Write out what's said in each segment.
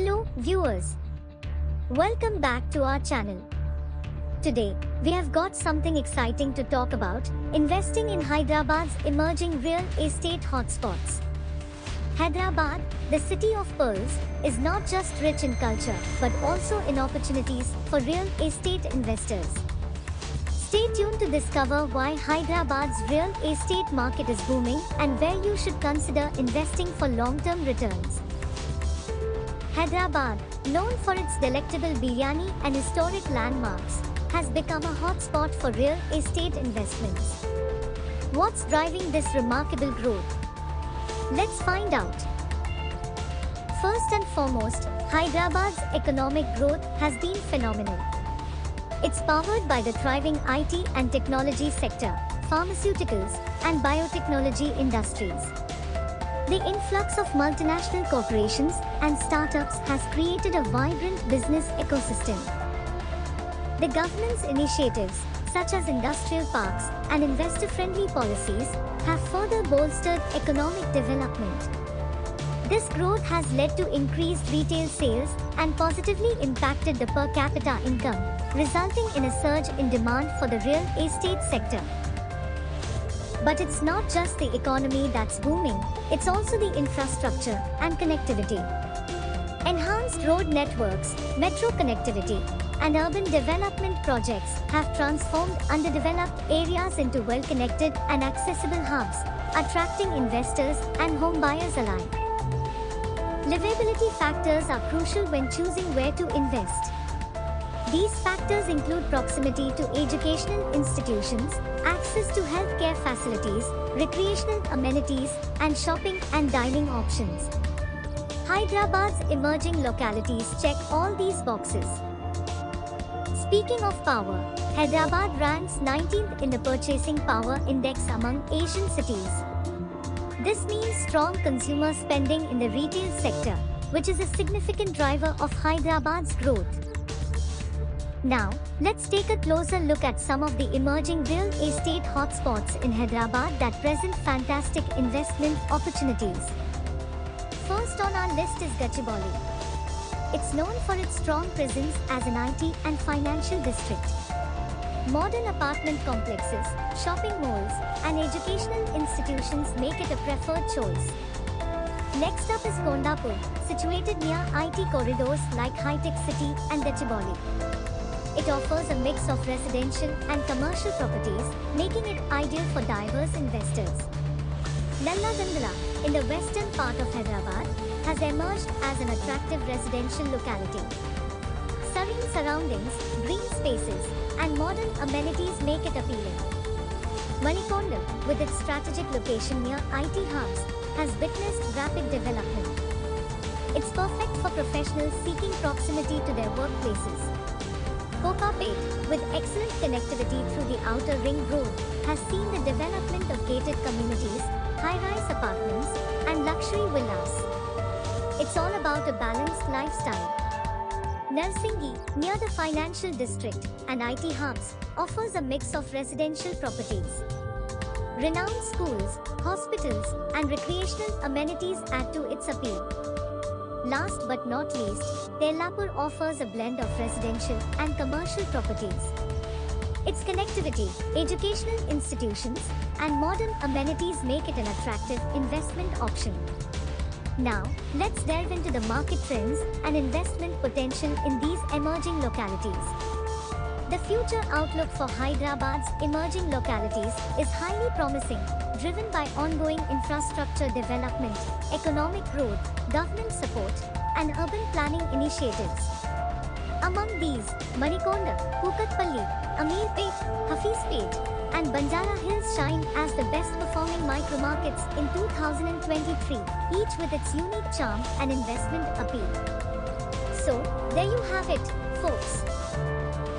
Hello, viewers. Welcome back to our channel. Today, we have got something exciting to talk about: investing in Hyderabad's emerging real estate hotspots. Hyderabad, the city of pearls, is not just rich in culture but also in opportunities for real estate investors. Stay tuned to discover why Hyderabad's real estate market is booming and where you should consider investing for long-term returns. Hyderabad, known for its delectable biryani and historic landmarks, has become a hotspot for real estate investments. What's driving this remarkable growth? Let's find out. First and foremost, Hyderabad's economic growth has been phenomenal. It's powered by the thriving IT and technology sector, pharmaceuticals, and biotechnology industries. The influx of multinational corporations and startups has created a vibrant business ecosystem. The government's initiatives, such as industrial parks and investor-friendly policies, have further bolstered economic development. This growth has led to increased retail sales and positively impacted the per capita income, resulting in a surge in demand for the real estate sector. But it's not just the economy that's booming, it's also the infrastructure and connectivity. Enhanced road networks, metro connectivity, and urban development projects have transformed underdeveloped areas into well-connected and accessible hubs, attracting investors and homebuyers alike. Livability factors are crucial when choosing where to invest. These factors include proximity to educational institutions, access to healthcare facilities, recreational amenities, and shopping and dining options. Hyderabad's emerging localities check all these boxes. Speaking of power, Hyderabad ranks 19th in the Purchasing Power Index among Asian cities. This means strong consumer spending in the retail sector, which is a significant driver of Hyderabad's growth. Now, let's take a closer look at some of the emerging real estate hotspots in Hyderabad that present fantastic investment opportunities. First on our list is Gachibowli. It's known for its strong presence as an IT and financial district. Modern apartment complexes, shopping malls, and educational institutions make it a preferred choice. Next up is Kondapur, situated near IT corridors like High Tech City and Gachibowli. It offers a mix of residential and commercial properties, making it ideal for diverse investors. Nallagandala, in the western part of Hyderabad, has emerged as an attractive residential locality. Serene surroundings, green spaces, and modern amenities make it appealing. Manikonda, with its strategic location near IT hubs, has witnessed rapid development. It's perfect for professionals seeking proximity to their workplaces. Kukatpally, with excellent connectivity through the outer ring road, has seen the development of gated communities, high-rise apartments, and luxury villas. It's all about a balanced lifestyle. Narsingi, near the financial district and IT hubs, offers a mix of residential properties. Renowned schools, hospitals, and recreational amenities add to its appeal. Last but not least, Tellapur offers a blend of residential and commercial properties. Its connectivity, educational institutions, and modern amenities make it an attractive investment option. Now, let's delve into the market trends and investment potential in these emerging localities. The future outlook for Hyderabad's emerging localities is highly promising, driven by ongoing infrastructure development, economic growth, government support, and urban planning initiatives. Among these, Manikonda, Kukatpally, Ameerpet, Hafeez and Banjara Hills shine as the best performing micro-markets in 2023, each with its unique charm and investment appeal. So, there you have it, folks.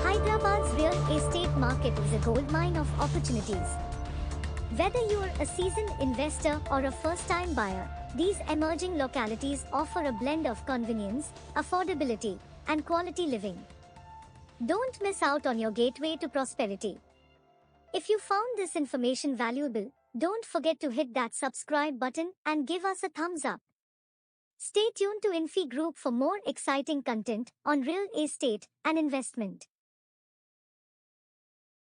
Hyderabad's real estate market is a goldmine of opportunities. Whether you're a seasoned investor or a first-time buyer, these emerging localities offer a blend of convenience, affordability, and quality living. Don't miss out on your gateway to prosperity. If you found this information valuable, don't forget to hit that subscribe button and give us a thumbs up. Stay tuned to Infi Group for more exciting content on real estate and investment.